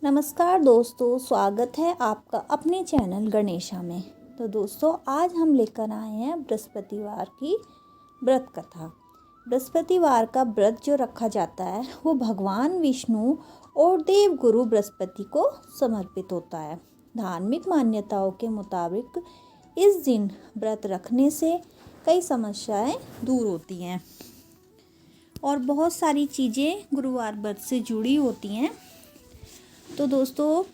नमस्कार दोस्तों, स्वागत है आपका अपने चैनल गणेशा में। तो दोस्तों, आज हम लेकर आए हैं बृहस्पतिवार की व्रत कथा। बृहस्पतिवार का व्रत जो रखा जाता है वो भगवान विष्णु और देव गुरु बृहस्पति को समर्पित होता है। धार्मिक मान्यताओं के मुताबिक इस दिन व्रत रखने से कई समस्याएं दूर होती हैं और बहुत सारी चीज़ें गुरुवार व्रत से जुड़ी होती हैं। तो दोस्तों,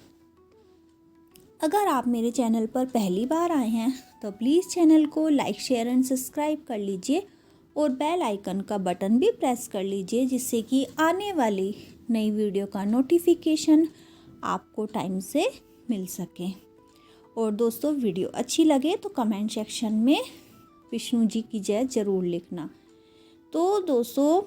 अगर आप मेरे चैनल पर पहली बार आए हैं तो प्लीज़ चैनल को लाइक, शेयर एंड सब्सक्राइब कर लीजिए और बेल आइकन का बटन भी प्रेस कर लीजिए, जिससे कि आने वाली नई वीडियो का नोटिफिकेशन आपको टाइम से मिल सके। और दोस्तों, वीडियो अच्छी लगे तो कमेंट सेक्शन में विष्णु जी की जय ज़रूर लिखना। तो दोस्तों,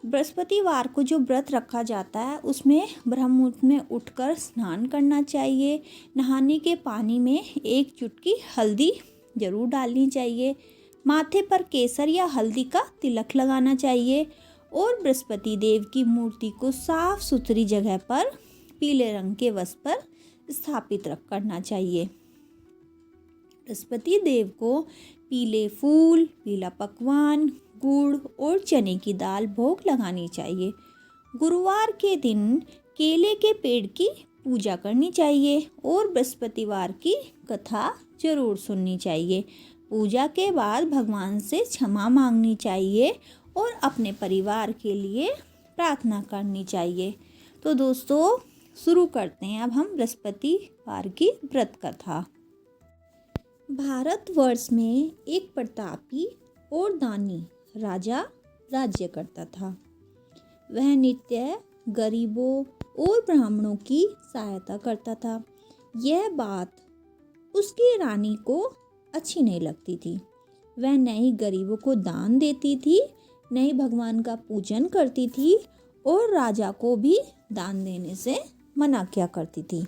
बृहस्पतिवार को जो व्रत रखा जाता है उसमें ब्रह्म मुहूर्त में उठकर स्नान करना चाहिए। नहाने के पानी में 1 चुटकी हल्दी ज़रूर डालनी चाहिए। माथे पर केसर या हल्दी का तिलक लगाना चाहिए और बृहस्पति देव की मूर्ति को साफ सुथरी जगह पर पीले रंग के वस्त्र पर स्थापित करना चाहिए। बृहस्पति देव को पीले फूल, पीला पकवान, गुड़ और चने की दाल भोग लगानी चाहिए। गुरुवार के दिन केले के पेड़ की पूजा करनी चाहिए और बृहस्पतिवार की कथा जरूर सुननी चाहिए। पूजा के बाद भगवान से क्षमा मांगनी चाहिए और अपने परिवार के लिए प्रार्थना करनी चाहिए। तो दोस्तों, शुरू करते हैं अब हम बृहस्पतिवार की व्रत कथा। भारतवर्ष में एक प्रतापी और दानी राजा राज्य करता था। वह नित्य गरीबों और ब्राह्मणों की सहायता करता था। यह बात उसकी रानी को अच्छी नहीं लगती थी। वह न ही गरीबों को दान देती थी, न ही भगवान का पूजन करती थी और राजा को भी दान देने से मना किया करती थी।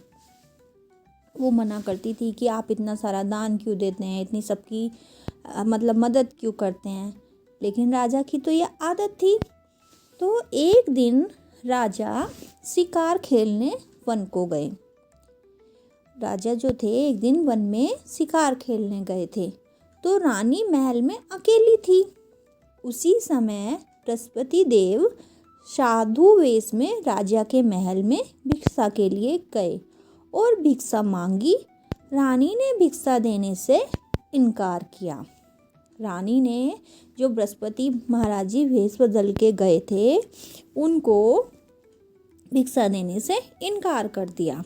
वो मना करती थी कि आप इतना सारा दान क्यों देते हैं, इतनी सबकी मदद क्यों करते हैं। लेकिन राजा की तो ये आदत थी। तो एक दिन राजा शिकार खेलने वन को गए। राजा जो थे एक दिन वन में शिकार खेलने गए थे, तो रानी महल में अकेली थी। उसी समय बृहस्पति देव साधु वेश में राजा के महल में भिक्षा के लिए गए और भिक्षा मांगी। रानी ने भिक्षा देने से इनकार किया। रानी ने जो बृहस्पति महाराज जी वेश बदल के गए थे उनको भिक्षा देने से इनकार कर दिया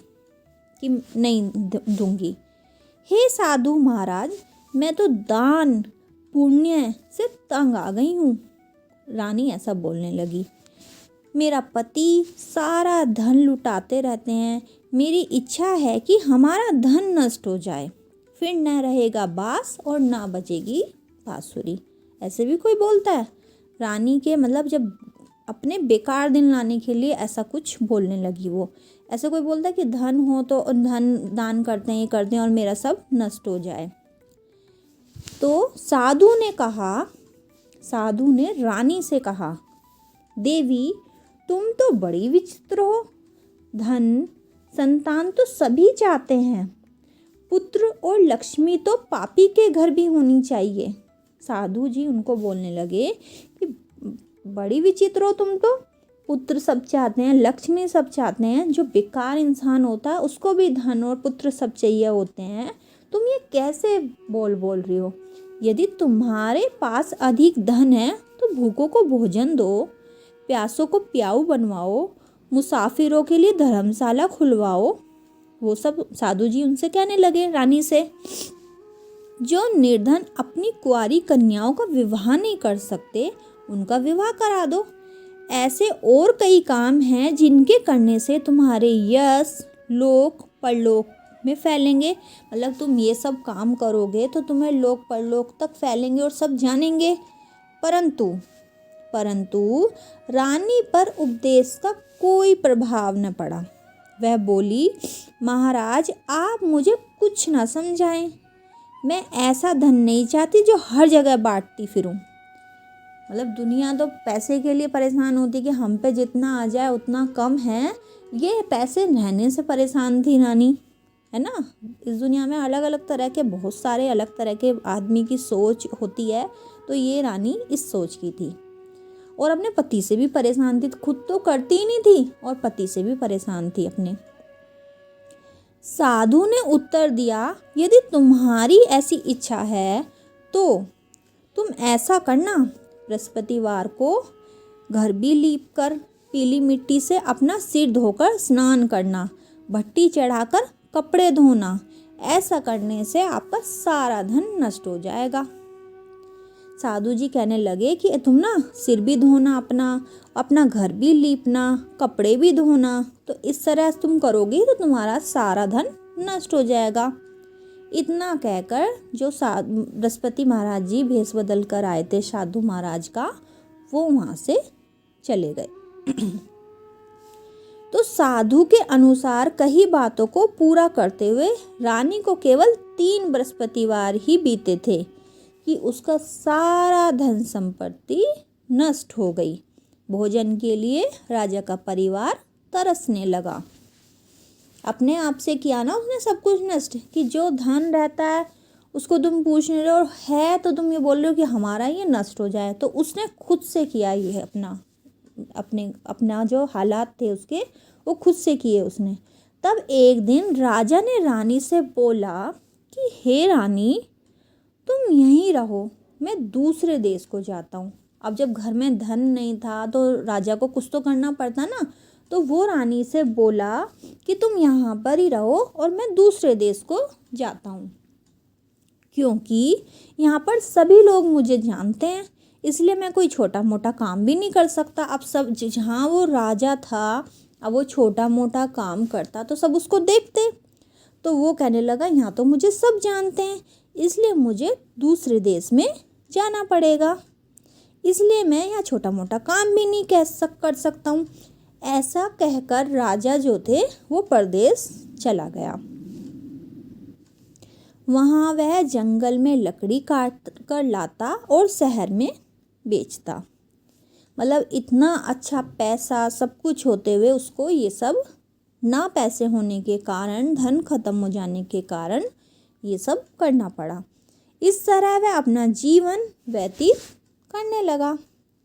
कि नहीं दूंगी। हे साधु महाराज, मैं तो दान पुण्य से तंग आ गई हूँ। रानी ऐसा बोलने लगी। मेरा पति सारा धन लुटाते रहते हैं। मेरी इच्छा है कि हमारा धन नष्ट हो जाए, फिर न रहेगा बांस और ना बजेगी बांसुरी। ऐसे भी कोई बोलता है? रानी के जब अपने बेकार दिन लाने के लिए ऐसा कुछ बोलने लगी वो। ऐसे कोई बोलता है कि धन हो तो धन दान करते हैं, ये करते हैं और मेरा सब नष्ट हो जाए। तो साधु ने रानी से कहा, देवी, तुम तो बड़ी विचित्र हो। धन संतान तो सभी चाहते हैं, पुत्र और लक्ष्मी तो पापी के घर भी होनी चाहिए। साधु जी उनको बोलने लगे कि बड़ी विचित्र हो तुम तो। पुत्र सब चाहते हैं, लक्ष्मी सब चाहते हैं। जो बेकार इंसान होता है उसको भी धन और पुत्र सब चाहिए होते हैं। तुम ये कैसे बोल रही हो? यदि तुम्हारे पास अधिक धन है तो भूखों को भोजन दो, प्यासों को प्याऊ बनवाओ, मुसाफिरों के लिए धर्मशाला खुलवाओ। वो सब साधु जी उनसे कहने लगे रानी से। जो निर्धन अपनी कुंवारी कन्याओं का विवाह नहीं कर सकते, उनका विवाह करा दो। ऐसे और कई काम हैं जिनके करने से तुम्हारे यश लोक परलोक में फैलेंगे। तुम ये सब काम करोगे तो तुम्हें लोक परलोक तक फैलेंगे और सब जानेंगे। परंतु रानी पर उपदेश का कोई प्रभाव न पड़ा। वह बोली, महाराज, आप मुझे कुछ ना समझाएं। मैं ऐसा धन नहीं चाहती जो हर जगह बांटती फिरूं। मतलब दुनिया तो पैसे के लिए परेशान होती है कि हम पे जितना आ जाए उतना कम है, ये पैसे रहने से परेशान थी रानी, है ना। इस दुनिया में अलग अलग तरह के, बहुत सारे अलग तरह के आदमी की सोच होती है, तो ये रानी इस सोच की थी और अपने पति से भी परेशान थी। खुद तो करती ही नहीं थी और पति से भी परेशान थी अपने। साधु ने उत्तर दिया, यदि तुम्हारी ऐसी इच्छा है तो तुम ऐसा करना, बृहस्पतिवार को घर भी लीप कर पीली मिट्टी से अपना सिर धोकर स्नान करना, भट्टी चढ़ाकर कपड़े धोना। ऐसा करने से आपका सारा धन नष्ट हो जाएगा। साधु जी कहने लगे कि तुम ना सिर भी धोना, अपना घर भी लीपना, कपड़े भी धोना, तो इस तरह तुम करोगी तो तुम्हारा सारा धन नष्ट हो जाएगा। इतना कहकर जो बृहस्पति महाराज जी भेष बदल कर आए थे साधु महाराज का, वो वहाँ से चले गए। तो साधु के अनुसार कई बातों को पूरा करते हुए रानी को केवल 3 बृहस्पतिवार ही बीते थे कि उसका सारा धन संपत्ति नष्ट हो गई। भोजन के लिए राजा का परिवार तरसने लगा। अपने आप से किया ना उसने सब कुछ नष्ट, कि जो धन रहता है उसको तुम पूछ नहीं रहे, और है तो तुम ये बोल रहे हो कि हमारा ये नष्ट हो जाए। तो उसने खुद से किया ये अपना जो हालात थे उसके, वो खुद से किए उसने। तब एक दिन राजा ने रानी से बोला कि हे रानी, तुम यहीं रहो, मैं दूसरे देश को जाता हूँ। अब जब घर में धन नहीं था तो राजा को कुछ तो करना पड़ता ना, तो वो रानी से बोला कि तुम यहाँ पर ही रहो और मैं दूसरे देश को जाता हूँ, क्योंकि यहाँ पर सभी लोग मुझे जानते हैं, इसलिए मैं कोई छोटा मोटा काम भी नहीं कर सकता। अब सब जहाँ वो राजा था, अब वो छोटा मोटा काम करता तो सब उसको देखते। तो वो कहने लगा यहाँ तो मुझे सब जानते हैं, इसलिए मुझे दूसरे देश में जाना पड़ेगा, इसलिए मैं यहाँ छोटा मोटा काम भी नहीं कर सकता हूँ। ऐसा कहकर राजा जो थे वो परदेश चला गया। वहाँ वह जंगल में लकड़ी काट कर लाता और शहर में बेचता। मतलब इतना अच्छा पैसा सब कुछ होते हुए उसको ये सब ना पैसे होने के कारण, धन खत्म हो जाने के कारण ये सब करना पड़ा। इस तरह वह अपना जीवन व्यतीत करने लगा।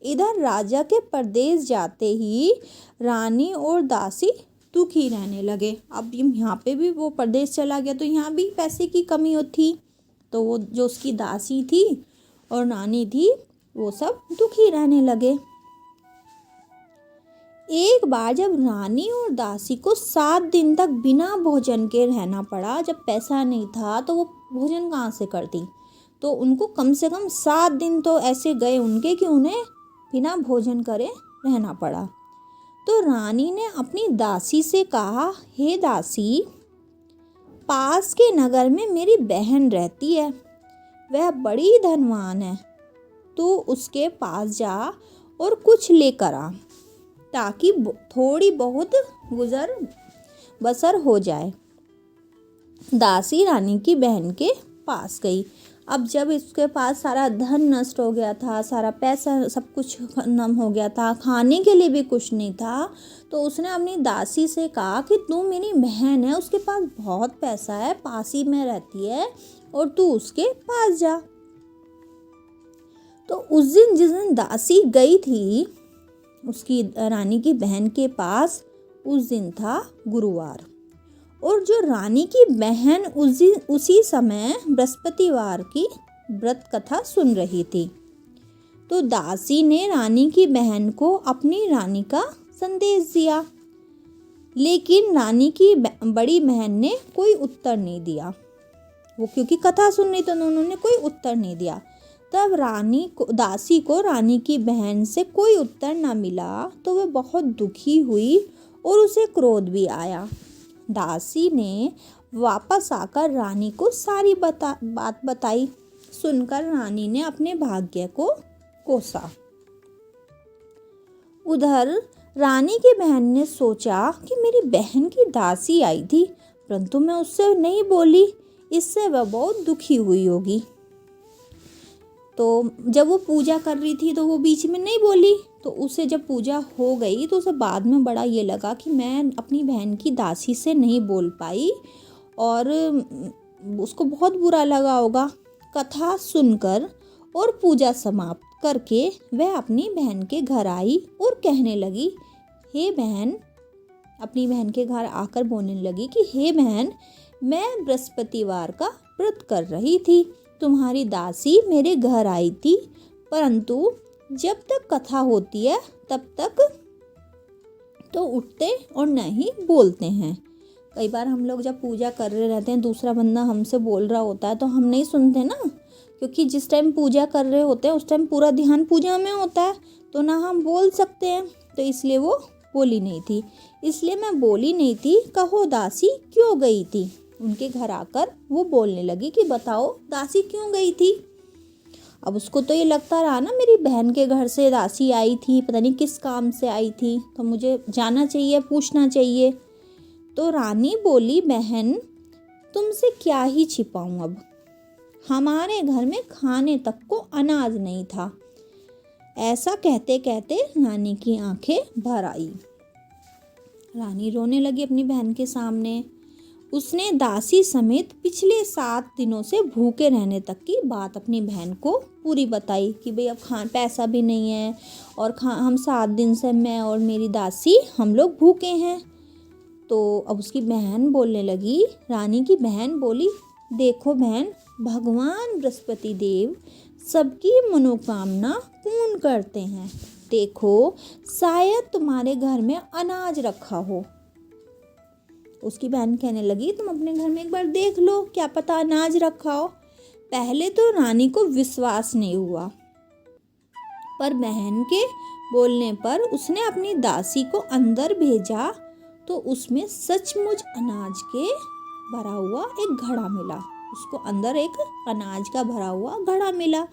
इधर राजा के परदेश जाते ही रानी और दासी दुखी रहने लगे। अब यहाँ पे भी वो परदेश चला गया तो यहाँ भी पैसे की कमी होती, तो वो जो उसकी दासी थी और रानी थी वो सब दुखी रहने लगे। एक बार जब रानी और दासी को 7 दिन तक बिना भोजन के रहना पड़ा, जब पैसा नहीं था तो वो भोजन कहाँ से करती, तो उनको कम से कम 7 दिन तो ऐसे गए उनके कि उन्हें बिना भोजन करे रहना पड़ा। तो रानी ने अपनी दासी से कहा, हे दासी, पास के नगर में मेरी बहन रहती है, वह बड़ी धनवान है, तू उसके पास जा और कुछ लेकर आ, ताकि थोड़ी बहुत गुजर बसर हो जाए। दासी रानी की बहन के पास गई। अब जब इसके पास सारा धन नष्ट हो गया था, सारा पैसा सब कुछ खत्म हो गया था, खाने के लिए भी कुछ नहीं था, तो उसने अपनी दासी से कहा कि तू मेरी बहन है, उसके पास बहुत पैसा है, पास ही में रहती है, और तू उसके पास जा। तो उस दिन जिस दिन दासी गई थी उसकी रानी की बहन के पास, उस दिन था गुरुवार, और जो रानी की बहन उसी समय बृहस्पतिवार की व्रत कथा सुन रही थी। तो दासी ने रानी की बहन को अपनी रानी का संदेश दिया, लेकिन रानी की बड़ी बहन ने कोई उत्तर नहीं दिया। वो क्योंकि कथा सुन रही तो उन्होंने कोई उत्तर नहीं दिया। तब दासी को रानी की बहन से कोई उत्तर ना मिला तो वह बहुत दुखी हुई और उसे क्रोध भी आया। दासी ने वापस आकर रानी को सारी बात बताई। सुनकर रानी ने अपने भाग्य को कोसा। उधर रानी की बहन ने सोचा कि मेरी बहन की दासी आई थी, परंतु मैं उससे नहीं बोली, इससे वह बहुत दुखी हुई होगी। तो जब वो पूजा कर रही थी तो वो बीच में नहीं बोली, तो उसे जब पूजा हो गई तो उसे बाद में बड़ा ये लगा कि मैं अपनी बहन की दासी से नहीं बोल पाई, और उसको बहुत बुरा लगा होगा। कथा सुनकर और पूजा समाप्त करके वह अपनी बहन के घर आई और कहने लगी, हे बहन, अपनी बहन के घर आकर बोलने लगी कि हे बहन, मैं बृहस्पतिवार का व्रत कर रही थी, तुम्हारी दासी मेरे घर आई थी, परंतु जब तक कथा होती है तब तक तो उठते और न ही बोलते हैं। कई बार हम लोग जब पूजा कर रहे रहते हैं, दूसरा बंदा हमसे बोल रहा होता है तो हम नहीं सुनते ना, क्योंकि जिस टाइम पूजा कर रहे होते हैं उस टाइम पूरा ध्यान पूजा में होता है, तो ना हम बोल सकते हैं, तो इसलिए वो बोली नहीं थी। इसलिए मैं बोली नहीं थी, कहो दासी क्यों गई थी। उनके घर आकर वो बोलने लगी कि बताओ दासी क्यों गई थी। अब उसको तो ये लगता रहा ना, मेरी बहन के घर से दासी आई थी, पता नहीं किस काम से आई थी, तो मुझे जाना चाहिए, पूछना चाहिए। तो रानी बोली, बहन तुमसे क्या ही छिपाऊं, अब हमारे घर में खाने तक को अनाज नहीं था। ऐसा कहते कहते रानी की आंखें भर आई। रानी रोने लगी अपनी बहन के सामने। उसने दासी समेत पिछले 7 दिनों से भूखे रहने तक की बात अपनी बहन को पूरी बताई कि भाई अब पैसा भी नहीं है, और हम 7 दिन से, मैं और मेरी दासी, हम लोग भूखे हैं। तो अब उसकी बहन बोलने लगी, रानी की बहन बोली, देखो बहन, भगवान बृहस्पति देव सबकी मनोकामना पूर्ण करते हैं। देखो, शायद तुम्हारे घर में अनाज रखा हो। उसकी बहन कहने लगी, तुम अपने घर में एक बार देख लो, क्या पता अनाज रखा हो। पहले तो रानी को विश्वास नहीं हुआ, पर बहन के बोलने पर उसने अपनी दासी को अंदर भेजा, तो उसमें सचमुच अनाज के भरा हुआ एक घड़ा मिला। उसको अंदर एक अनाज का भरा हुआ घड़ा मिला।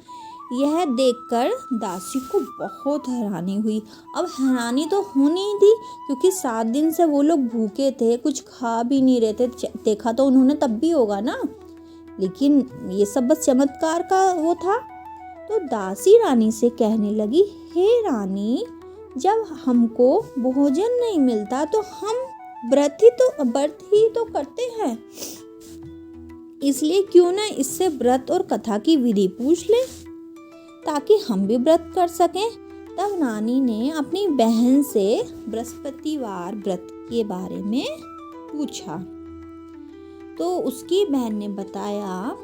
यह देखकर दासी को बहुत हैरानी हुई। अब हैरानी तो होनी ही थी, क्योंकि 7 दिन से वो लोग भूखे थे, कुछ खा भी नहीं रहे थे। देखा तो उन्होंने तब भी होगा ना, लेकिन ये सब बस चमत्कार का वो था। तो दासी रानी से कहने लगी, हे रानी, जब हमको भोजन नहीं मिलता तो हम व्रत ही तो करते हैं, इसलिए क्यों ना इससे व्रत और कथा की विधि पूछ लें, ताकि हम भी व्रत कर सकें। तब रानी ने अपनी बहन से बृहस्पतिवार व्रत के बारे में पूछा, तो उसकी बहन ने बताया,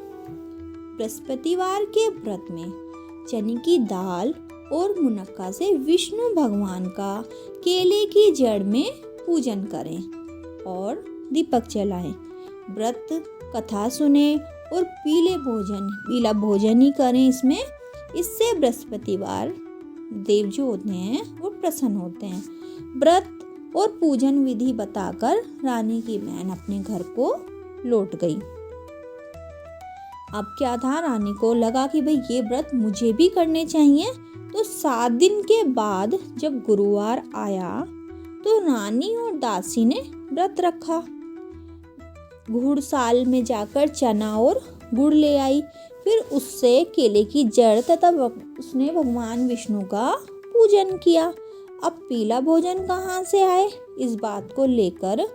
बृहस्पतिवार के व्रत में चने की दाल और मुनक्का से विष्णु भगवान का केले की जड़ में पूजन करें और दीपक जलाएं, व्रत कथा सुने और पीला भोजन ही करें इससे बृहस्पतिवार देव जो होते हैं वो प्रसन्न होते हैं। व्रत और पूजन विधि बताकर रानी की बहन अपने घर को लौट गई। अब क्या था, रानी को लगा कि भाई ये व्रत मुझे भी करने चाहिए। तो 7 दिन के बाद जब गुरुवार आया तो रानी और दासी ने व्रत रखा। घुड़साल में जाकर चना और गुड़ ले आई, फिर उससे केले की जड़ तथा उसने भगवान विष्णु का पूजन किया। अब पीला भोजन कहाँ से आए, इस बात को लेकर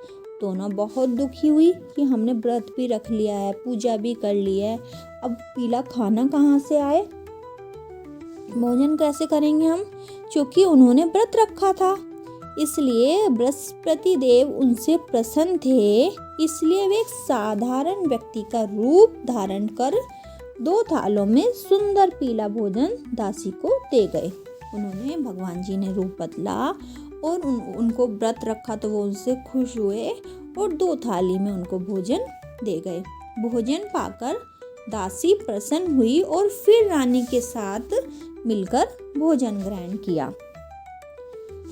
दोनों बहुत दुखी हुई कि हमने व्रत भी रख लिया है, पूजा भी कर ली है, अब पीला खाना कहाँ से आए, भोजन कैसे करेंगे हम, क्योंकि उन्होंने व्रत रखा था। इसलिए बृहस्पति देव उनसे प्रसन्न थे, इसलिए वे एक साधारण व्यक्ति का रूप धारण कर 2 थालों में सुंदर पीला भोजन दासी को दे गए। उन्होंने, भगवान जी ने रूप बदला और उनको व्रत रखा तो वो उनसे खुश हुए और 2 थाली में उनको भोजन दे गए। भोजन पाकर दासी प्रसन्न हुई और फिर रानी के साथ मिलकर भोजन ग्रहण किया।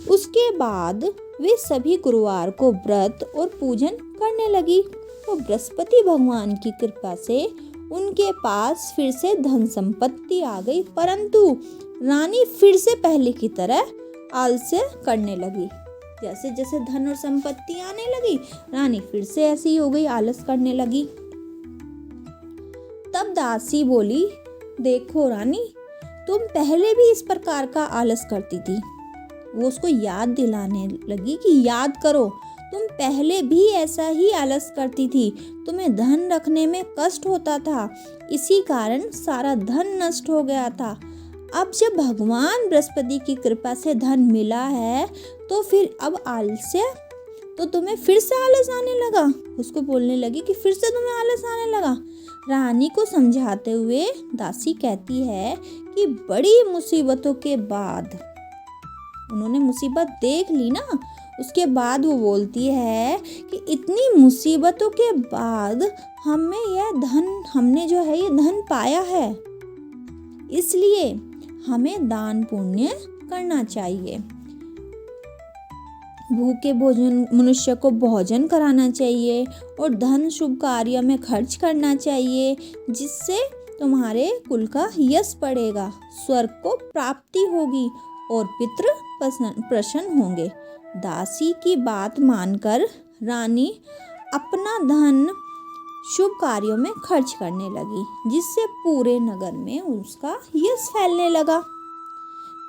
उसके बाद वे सभी गुरुवार को व्रत और पूजन करने लगी। तो बृहस्पति भगवान की कृपा से उनके पास फिर से धन संपत्ति आ गई, परंतु रानी फिर से पहले की तरह आलस्य करने लगी। जैसे जैसे धन और संपत्ति आने लगी, रानी फिर से ऐसी हो गई, आलस करने लगी। तब दासी बोली, देखो रानी, तुम पहले भी इस प्रकार का आलस करती थी। वो उसको याद दिलाने लगी कि याद करो, तुम पहले भी ऐसा ही आलस करती थी। तुम्हें धन रखने में कष्ट होता था, इसी कारण सारा धन नष्ट हो गया था। अब जब भगवान बृहस्पति की कृपा से धन मिला है तो फिर अब आलस्य तो तुम्हें फिर से आलस आने लगा। उसको बोलने लगी कि फिर से तुम्हें आलस आने लगा। रानी को समझाते हुए दासी कहती है कि बड़ी मुसीबतों के बाद, उन्होंने मुसीबत देख ली ना, उसके बाद वो बोलती है कि इतनी मुसीबतों के बाद हमने जो है ये धन पाया है, इसलिए हमें दान पुण्य करना चाहिए। भूखे भोजन मनुष्य को भोजन कराना चाहिए और धन शुभ कार्य में खर्च करना चाहिए, जिससे तुम्हारे कुल का यश बढ़ेगा, स्वर्ग को प्राप्ति होगी और पितृ प्रसन्न होंगे। दासी की बात मानकर रानी अपना धन शुभ कार्यों में खर्च करने लगी, जिससे पूरे नगर में उसका यश फैलने लगा।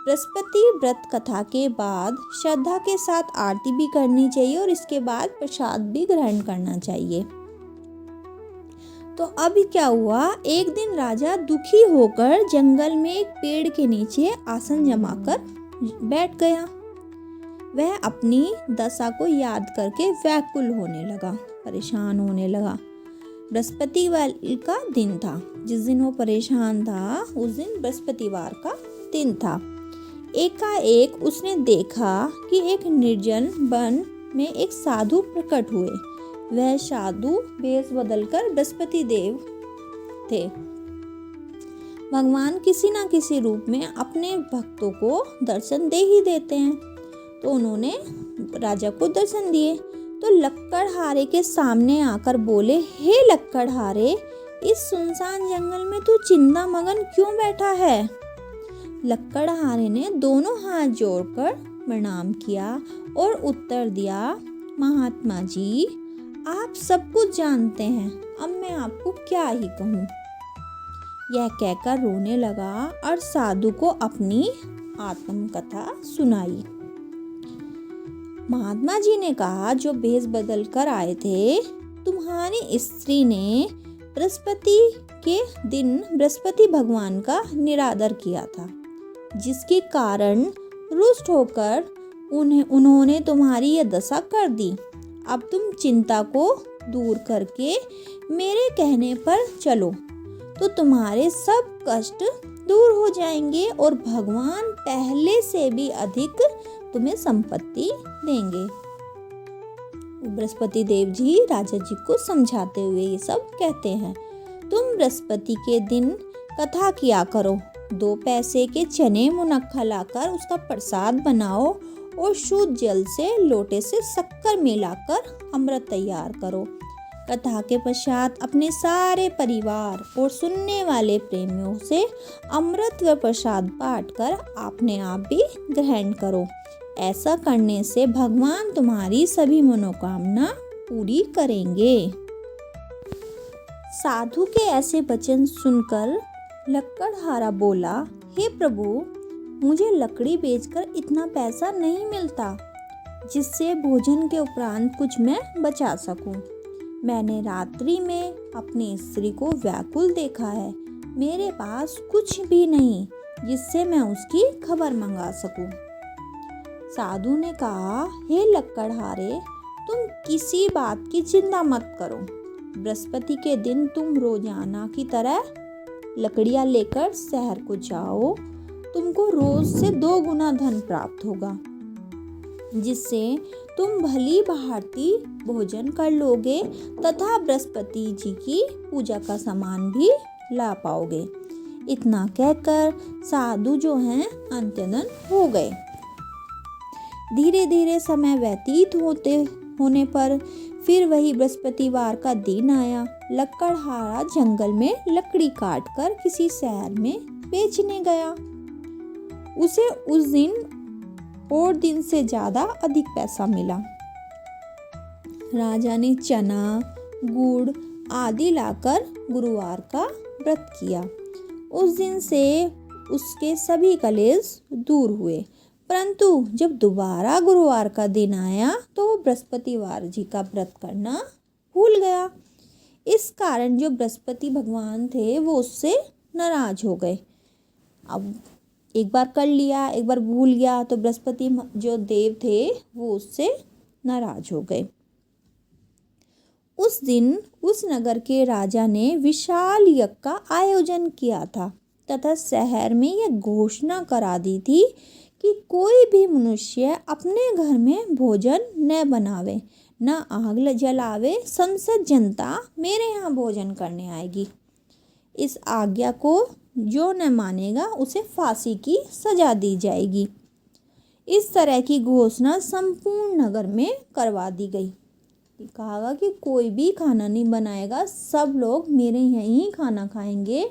बृहस्पति व्रत कथा के बाद श्रद्धा के साथ आरती भी करनी चाहिए और इसके बाद प्रसाद भी ग्रहण करना चाहिए। तो अब क्या हुआ, एक दिन राजा दुखी होकर जंगल में एक पेड़ के नीचे आसन जमाकर बैठ गया। वह अपनी दशा को याद करके व्याकुल होने लगा, परेशान होने लगा। बृहस्पतिवार का दिन था, जिस दिन वो परेशान था उस दिन बृहस्पतिवार का दिन था। एकाएक उसने देखा कि एक निर्जन वन में एक साधु प्रकट हुए। वह साधु वेश बदलकर बृहस्पति देव थे। भगवान किसी न किसी रूप में अपने भक्तों को दर्शन दे ही देते हैं। तो उन्होंने राजा को दर्शन दिए। तो लक्कड़हारे के सामने आकर बोले, हे लक्कड़हारे, इस सुनसान जंगल में तू चिंता मगन क्यों बैठा है? लक्कड़हारे ने दोनों हाथ जोड़कर प्रणाम किया और उत्तर दिया, महात्मा जी, आप सब कुछ जानते हैं, अब मैं आपको क्या ही कहूँ। यह कहकर रोने लगा और साधु को अपनी आत्मकथा सुनाई। महात्मा जी ने कहा, जो भेष बदल कर आए थे, तुम्हारी स्त्री ने बृहस्पति के दिन बृहस्पति भगवान का निरादर किया था, जिसके कारण रुष्ट होकर उन्होंने तुम्हारी यह दशा कर दी। अब तुम चिंता को दूर करके मेरे कहने पर चलो तो तुम्हारे सब कष्ट दूर हो जाएंगे और भगवान पहले से भी अधिक तुम्हें संपत्ति देंगे। बृहस्पति देव जी राजा जी को समझाते हुए ये सब कहते हैं, तुम बृहस्पति के दिन कथा किया करो, 2 पैसे के चने मुनक्खा लाकर उसका प्रसाद बनाओ और शुद्ध जल से लोटे से शक्कर मिलाकर अमृत तैयार करो। कथा के पश्चात अपने सारे परिवार और सुनने वाले प्रेमियों से अमृत व प्रसाद बांटकर अपने आप भी ग्रहण करो। ऐसा करने से भगवान तुम्हारी सभी मनोकामना पूरी करेंगे। साधु के ऐसे वचन सुनकर लक्कड़हारा बोला, हे प्रभु, मुझे लकड़ी बेचकर इतना पैसा नहीं मिलता जिससे भोजन के उपरांत कुछ मैं बचा सकूं। मैंने रात्रि में अपनी स्त्री को व्याकुल देखा है। मेरे पास कुछ भी नहीं जिससे मैं उसकी खबर मंगा सकूं। साधु ने कहा, हे लक्कड़हारे, तुम किसी बात की चिंता मत करो। बृहस्पति के दिन तुम रोजाना की तरह लकड़ियां लेकर शहर को जाओ। तुमको रोज से 2 गुना धन प्राप्त होगा, जिससे तुम भली भांति भोजन कर लोगे तथा बृहस्पति जी की पूजा का सामान भी ला पाओगे। इतना कहकर साधु जो हैं अंत्यधन हो गए। धीरे धीरे समय व्यतीत होने पर फिर वही बृहस्पतिवार का दिन आया। लक्कड़हारा जंगल में लकड़ी काटकर किसी शहर में बेचने गया। उसे उस दिन और दिन से ज्यादा अधिक पैसा मिला। राजा ने चना, गुड़ आदि लाकर गुरुवार का व्रत किया। उस दिन से उसके सभी कलेश दूर हुए। परंतु जब दोबारा गुरुवार का दिन आया तो वो बृहस्पतिवार जी का व्रत करना भूल गया। इस कारण जो बृहस्पति भगवान थे वो उससे नाराज हो गए। अब एक बार कर लिया, एक बार भूल गया, तो बृहस्पति जो देव थे वो उससे नाराज हो गए। उस दिन उस नगर के राजा ने विशाल यज्ञ का आयोजन किया था तथा शहर में यह घोषणा करा दी थी कि कोई भी मनुष्य अपने घर में भोजन न बनावे, न आग जलावे। संसद जनता मेरे यहाँ भोजन करने आएगी। इस आज्ञा को जो न मानेगा उसे फांसी की सजा दी जाएगी। इस तरह की घोषणा संपूर्ण नगर में करवा दी गई। कहा कि कोई भी खाना नहीं बनाएगा, सब लोग मेरे यहाँ ही खाना खाएंगे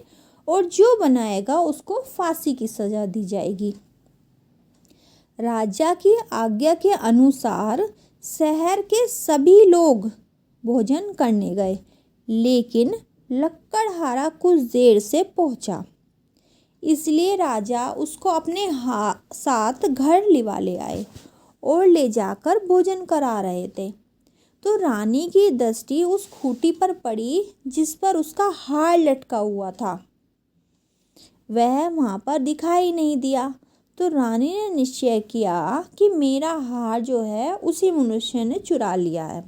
और जो बनाएगा उसको फांसी की सजा दी जाएगी। राजा की आज्ञा के अनुसार शहर के सभी लोग भोजन करने गए, लेकिन लक्कड़हारा कुछ देर से पहुंचा, इसलिए राजा उसको अपने साथ घर लिवा ले आए और ले जाकर भोजन करा रहे थे। तो रानी की दृष्टि उस खूंटी पर पड़ी जिस पर उसका हार लटका हुआ था। वह वहाँ पर दिखाई नहीं दिया। तो रानी ने निश्चय किया कि मेरा हार जो है उसी मनुष्य ने चुरा लिया है।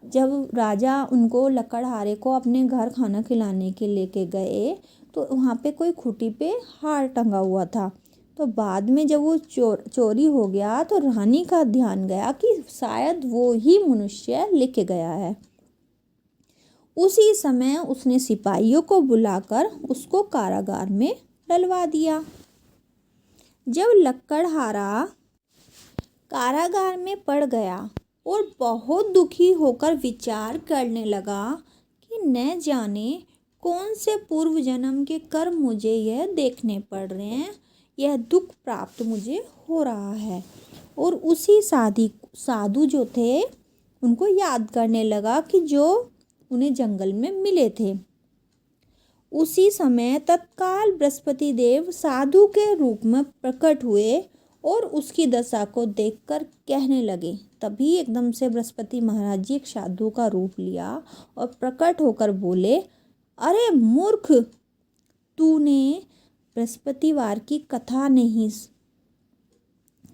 जब राजा उनको लकड़हारे को अपने घर खाना खिलाने के लेके गए तो वहाँ पे कोई खूंटी पे हार टंगा हुआ था। तो बाद में जब वो चोरी हो गया तो रानी का ध्यान गया कि शायद वो ही मनुष्य लेके गया है। उसी समय उसने सिपाहियों को बुलाकर उसको कारागार में डलवा दिया। जब लक्कड़हारा कारागार में पड़ गया और बहुत दुखी होकर विचार करने लगा कि न जाने कौन से पूर्व जन्म के कर्म मुझे यह देखने पड़ रहे हैं, यह दुख प्राप्त मुझे हो रहा है। और उसी साधु जो थे उनको याद करने लगा कि जो उन्हें जंगल में मिले थे। उसी समय तत्काल बृहस्पति देव साधु के रूप में प्रकट हुए और उसकी दशा को देखकर कहने लगे। तभी एकदम से बृहस्पति महाराज जी एक साधु का रूप लिया और प्रकट होकर बोले, अरे मूर्ख, तूने बृहस्पतिवार की कथा नहीं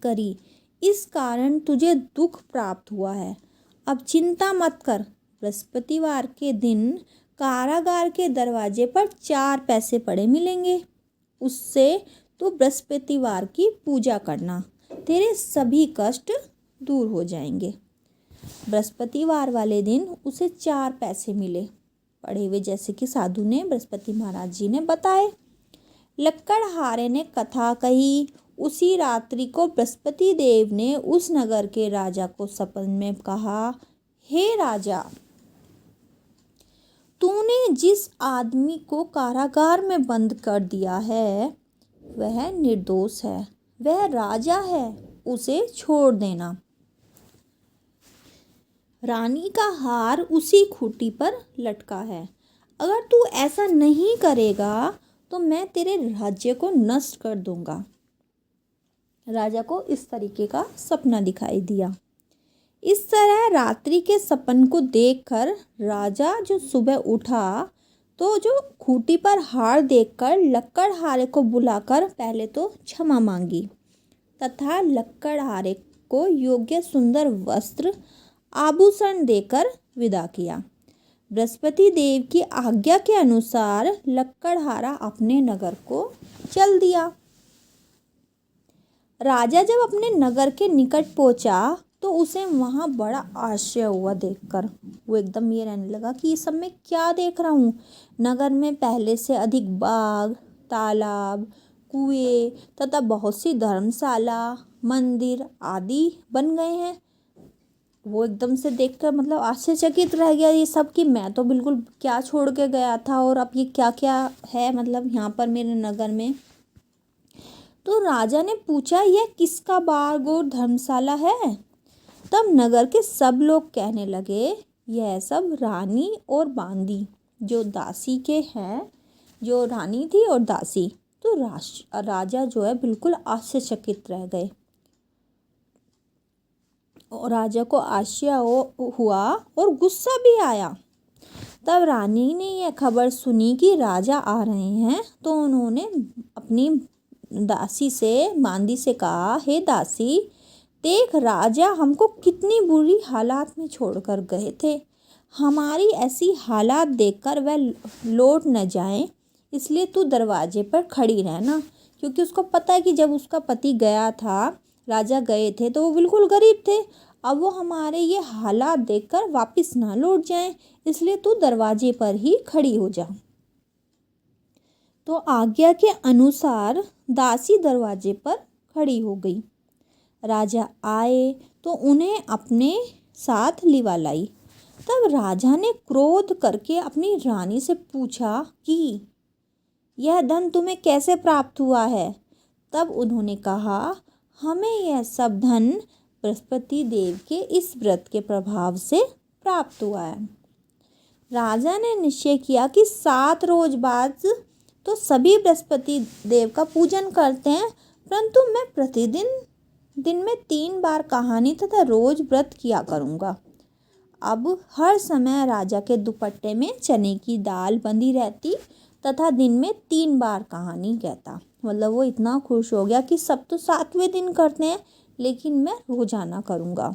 करी, इस कारण तुझे दुख प्राप्त हुआ है। अब चिंता मत कर, बृहस्पतिवार के दिन कारागार के दरवाजे पर 4 पैसे पड़े मिलेंगे, उससे तो बृहस्पतिवार की पूजा करना, तेरे सभी कष्ट दूर हो जाएंगे। बृहस्पतिवार वाले दिन उसे 4 पैसे मिले पड़े हुए, जैसे कि साधु ने बृहस्पति महाराज जी ने बताए। लक्कड़हारे ने कथा कही। उसी रात्रि को बृहस्पति देव ने उस नगर के राजा को सपन में कहा, हे राजा, तूने जिस आदमी को कारागार में बंद कर दिया है वह निर्दोष है, वह राजा है, उसे छोड़ देना। रानी का हार उसी खूंटी पर लटका है। अगर तू ऐसा नहीं करेगा तो मैं तेरे राज्य को नष्ट कर दूंगा। राजा को इस तरीके का सपना दिखाई दिया। इस तरह रात्रि के सपन को देखकर राजा जो सुबह उठा तो जो खूंटी पर हार देखकर लक्कड़हारे को बुलाकर पहले तो क्षमा मांगी तथा लक्कड़हारे को योग्य सुंदर वस्त्र आभूषण देकर विदा किया। बृहस्पति देव की आज्ञा के अनुसार लक्कड़हारा अपने नगर को चल दिया। राजा जब अपने नगर के निकट पहुंचा तो उसे वहाँ बड़ा आश्चर्य हुआ देखकर। वो एकदम ये रहने लगा कि ये सब मैं क्या देख रहा हूँ। नगर में पहले से अधिक बाग, तालाब, कुएं तथा बहुत सी धर्मशाला, मंदिर आदि बन गए हैं। वो एकदम से देखकर मतलब आश्चर्यचकित रह गया ये सब, कि मैं तो बिल्कुल क्या छोड़ के गया था और अब ये क्या क्या है मतलब यहाँ पर मेरे नगर में। तो राजा ने पूछा, यह किसका बाग और धर्मशाला है? तब नगर के सब लोग कहने लगे, यह सब रानी और बांदी जो दासी के हैं, जो रानी थी और दासी तो राजा जो है बिल्कुल आश्चर्यचकित रह गए और राजा को हुआ और गुस्सा भी आया। तब रानी ने यह खबर सुनी कि राजा आ रहे हैं, तो उन्होंने अपनी मांदी से कहा, हे दासी, देख राजा हमको कितनी बुरी हालात में छोड़कर गए थे। हमारी ऐसी हालात देखकर वह लौट न जाए, इसलिए तू दरवाजे पर खड़ी रहना। क्योंकि उसको पता है कि जब उसका पति गया था, राजा गए थे, तो वो बिल्कुल गरीब थे। अब वो हमारे ये हालात देखकर वापस ना लौट जाएं, इसलिए तू दरवाजे पर ही खड़ी हो जा। तो आज्ञा के अनुसार दासी दरवाजे पर खड़ी हो गई। राजा आए तो उन्हें अपने साथ लिवा लाई। तब राजा ने क्रोध करके अपनी रानी से पूछा कि यह धन तुम्हें कैसे प्राप्त हुआ है? तब उन्होंने कहा, हमें यह सब धन बृहस्पति देव के इस व्रत के प्रभाव से प्राप्त हुआ है। राजा ने निश्चय किया कि 7 रोज बाद तो सभी बृहस्पति देव का पूजन करते हैं, परंतु मैं प्रतिदिन दिन में 3 बार कहानी तथा रोज व्रत किया करूँगा। अब हर समय राजा के दुपट्टे में चने की दाल बंधी रहती तथा दिन में 3 बार कहानी कहता। मतलब वो इतना खुश हो गया कि सब तो 7वें दिन करते हैं, लेकिन मैं रोजाना करूँगा।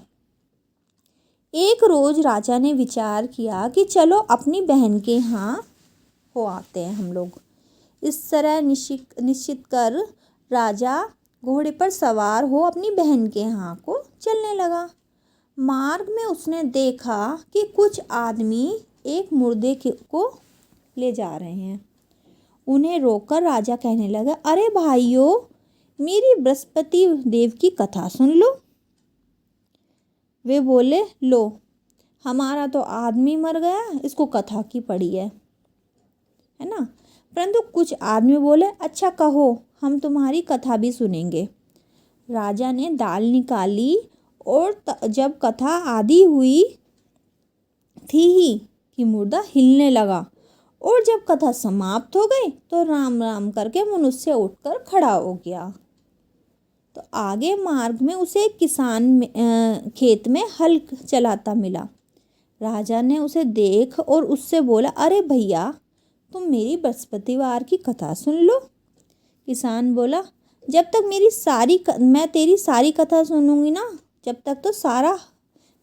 एक रोज राजा ने विचार किया कि चलो अपनी बहन के यहाँ हो आते हैं हम लोग। इस तरह निश्चित कर राजा घोड़े पर सवार हो अपनी बहन के यहाँ को चलने लगा। मार्ग में उसने देखा कि कुछ आदमी एक मुर्दे को ले जा रहे हैं। उन्हें रोककर राजा कहने लगा, अरे भाइयों, मेरी बृहस्पति देव की कथा सुन लो। वे बोले, लो, हमारा तो आदमी मर गया, इसको कथा की पड़ी है ना। परंतु कुछ आदमी बोले, अच्छा कहो, हम तुम्हारी कथा भी सुनेंगे। राजा ने दाल निकाली और जब कथा आधी हुई थी ही कि मुर्दा हिलने लगा, और जब कथा समाप्त हो गई तो राम राम करके मनुष्य उठकर खड़ा हो गया। तो आगे मार्ग में उसे एक किसान खेत में हल चलाता मिला। राजा ने उसे देख और उससे बोला, अरे भैया, तुम मेरी बृहस्पतिवार की कथा सुन लो। किसान बोला, जब तक मैं तेरी सारी कथा सुनूंगी ना, जब तक तो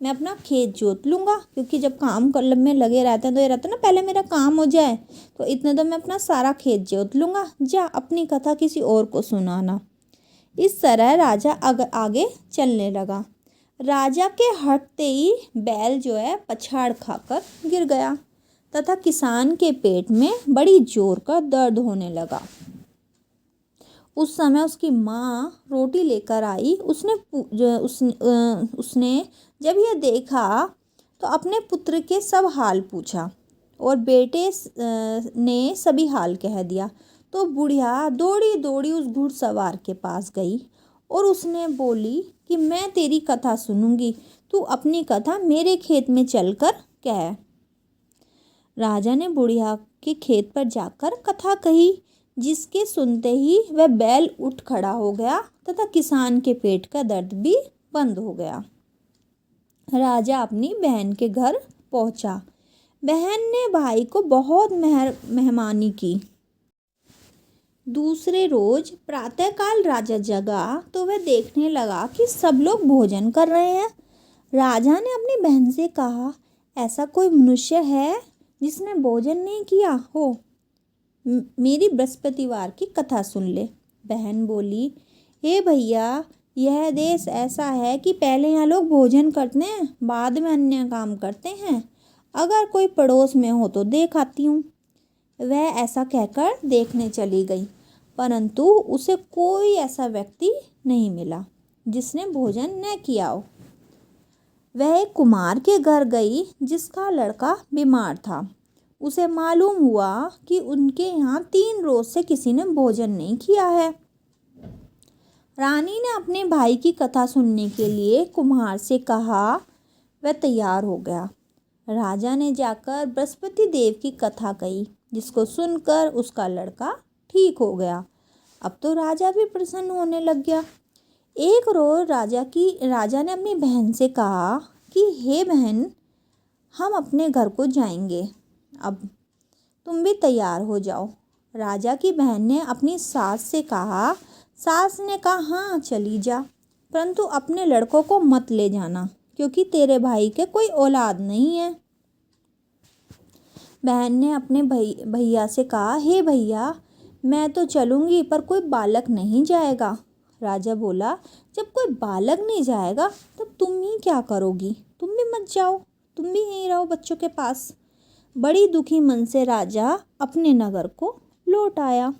मैं अपना खेत जोत लूँगा। क्योंकि जब काम में लगे रहते हैं तो ये रहता है ना, पहले मेरा काम हो जाए, तो इतना तो मैं अपना सारा खेत जोत लूँगा। जा अपनी कथा किसी और को सुनाना। इस तरह राजा आगे चलने लगा। राजा के हटते ही बैल जो है पछाड़ खाकर गिर गया तथा किसान के पेट में बड़ी जोर का दर्द होने लगा। उस समय उसकी माँ रोटी लेकर आई। उसने जब यह देखा तो अपने पुत्र के सब हाल पूछा और बेटे ने सभी हाल कह दिया। तो बुढ़िया दौड़ी दौड़ी उस घुड़सवार के पास गई और उसने बोली कि मैं तेरी कथा सुनूंगी, तू अपनी कथा मेरे खेत में चलकर कह। राजा ने बुढ़िया के खेत पर जाकर कथा कही, जिसके सुनते ही वह बैल उठ खड़ा हो गया तथा किसान के पेट का दर्द भी बंद हो गया। राजा अपनी बहन के घर पहुंचा। बहन ने भाई को बहुत मेहमानी की। दूसरे रोज प्रातःकाल राजा जगा तो वह देखने लगा कि सब लोग भोजन कर रहे हैं। राजा ने अपनी बहन से कहा, ऐसा कोई मनुष्य है जिसने भोजन नहीं किया हो? मेरी बृहस्पतिवार की कथा सुन ले। बहन बोली, हे भैया, यह देश ऐसा है कि पहले यहाँ लोग भोजन करते हैं, बाद में अन्य काम करते हैं। अगर कोई पड़ोस में हो तो देख आती हूँ। वह ऐसा कहकर देखने चली गई, परंतु उसे कोई ऐसा व्यक्ति नहीं मिला जिसने भोजन न किया हो। वह एक कुम्हार के घर गई जिसका लड़का बीमार था। उसे मालूम हुआ कि उनके यहाँ 3 रोज से किसी ने भोजन नहीं किया है। रानी ने अपने भाई की कथा सुनने के लिए कुम्हार से कहा। वह तैयार हो गया। राजा ने जाकर बृहस्पति देव की कथा कही, जिसको सुनकर उसका लड़का ठीक हो गया। अब तो राजा भी प्रसन्न होने लग गया। एक रोज राजा ने अपनी बहन से कहा कि हे बहन, हम अपने घर को जाएंगे, अब तुम भी तैयार हो जाओ। राजा की बहन ने अपनी सास से कहा। सास ने कहा, हाँ चली जा, परंतु अपने लड़कों को मत ले जाना, क्योंकि तेरे भाई के कोई औलाद नहीं है। बहन ने अपने भैया से कहा, हे भैया, मैं तो चलूँगी पर कोई बालक नहीं जाएगा। राजा बोला, जब कोई बालक नहीं जाएगा तब तुम ही क्या करोगी, तुम भी मत जाओ, तुम भी यहीं रहो बच्चों के पास। बड़ी दुखी मन से राजा अपने नगर को लौट आया।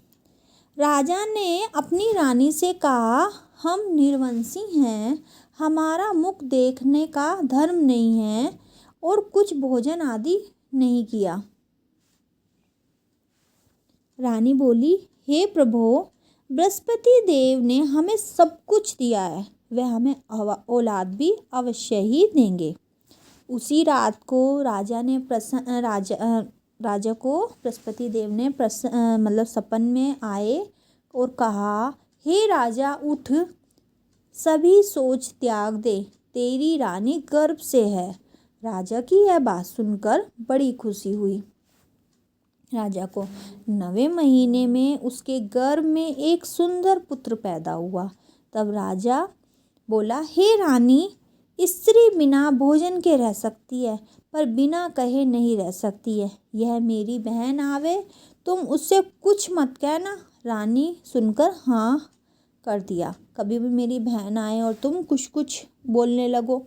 राजा ने अपनी रानी से कहा, हम निर्वंशी हैं, हमारा मुख देखने का धर्म नहीं है और कुछ भोजन आदि नहीं किया। रानी बोली, हे प्रभु, बृहस्पति देव ने हमें सब कुछ दिया है, वह हमें औलाद भी अवश्य ही देंगे। उसी रात को राजा को बृहस्पति देव ने सपन में आए और कहा, हे राजा उठ, सभी सोच त्याग दे, तेरी रानी गर्भ से है। राजा की यह बात सुनकर बड़ी खुशी हुई। राजा को 9वें महीने में उसके गर्भ में एक सुंदर पुत्र पैदा हुआ। तब राजा बोला, हे रानी, स्त्री बिना भोजन के रह सकती है, पर बिना कहे नहीं रह सकती है। यह मेरी बहन आवे, तुम उससे कुछ मत कहना। रानी सुनकर हाँ कर दिया। कभी भी मेरी बहन आए और तुम कुछ बोलने लगो,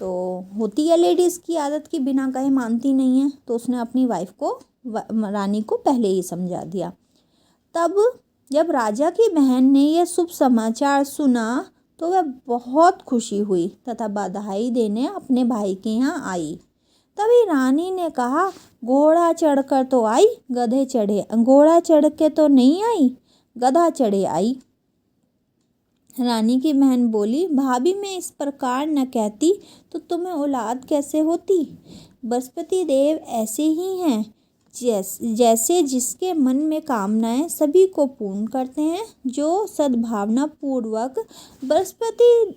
तो होती है लेडीज़ की आदत कि बिना कहे मानती नहीं है। तो उसने अपनी वाइफ को, रानी को पहले ही समझा दिया। तब जब राजा की बहन ने यह शुभ समाचार सुना तो वह बहुत खुशी हुई तथा बधाई देने अपने भाई के यहाँ आई। तभी रानी ने कहा, घोड़ा चढ़कर तो आई, घोड़ा चढ़ के तो नहीं आई, गधा चढ़े आई। रानी की बहन बोली, भाभी, मैं इस प्रकार न कहती तो तुम्हें औलाद कैसे होती। बृहस्पति देव ऐसे ही हैं, जैसे जिसके मन में कामनाएं सभी को पूर्ण करते हैं। जो सद्भावना पूर्वक बृहस्पति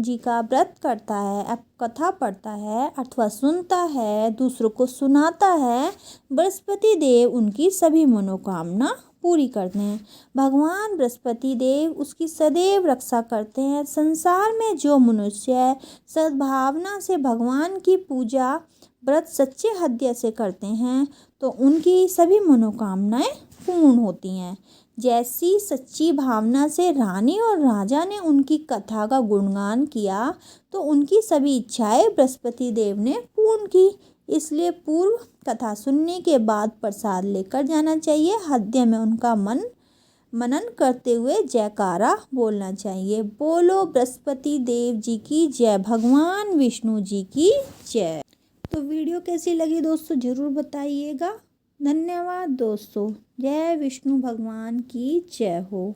जी का व्रत करता है, कथा पढ़ता है अथवा सुनता है, दूसरों को सुनाता है, बृहस्पति देव उनकी सभी मनोकामना पूरी करते हैं। भगवान बृहस्पति देव उसकी सदैव रक्षा करते हैं। संसार में जो मनुष्य सद्भावना से भगवान की पूजा व्रत सच्चे हृदय से करते हैं तो उनकी सभी मनोकामनाएं पूर्ण होती हैं। जैसी सच्ची भावना से रानी और राजा ने उनकी कथा का गुणगान किया तो उनकी सभी इच्छाएं बृहस्पति देव ने पूर्ण की। इसलिए पूर्व कथा सुनने के बाद प्रसाद लेकर जाना चाहिए। हृदय में उनका मनन करते हुए जयकारा बोलना चाहिए। बोलो बृहस्पति देव जी की जय, भगवान विष्णु जी की जय। तो वीडियो कैसी लगी दोस्तों ज़रूर बताइएगा। धन्यवाद दोस्तों। जय विष्णु भगवान की जय हो।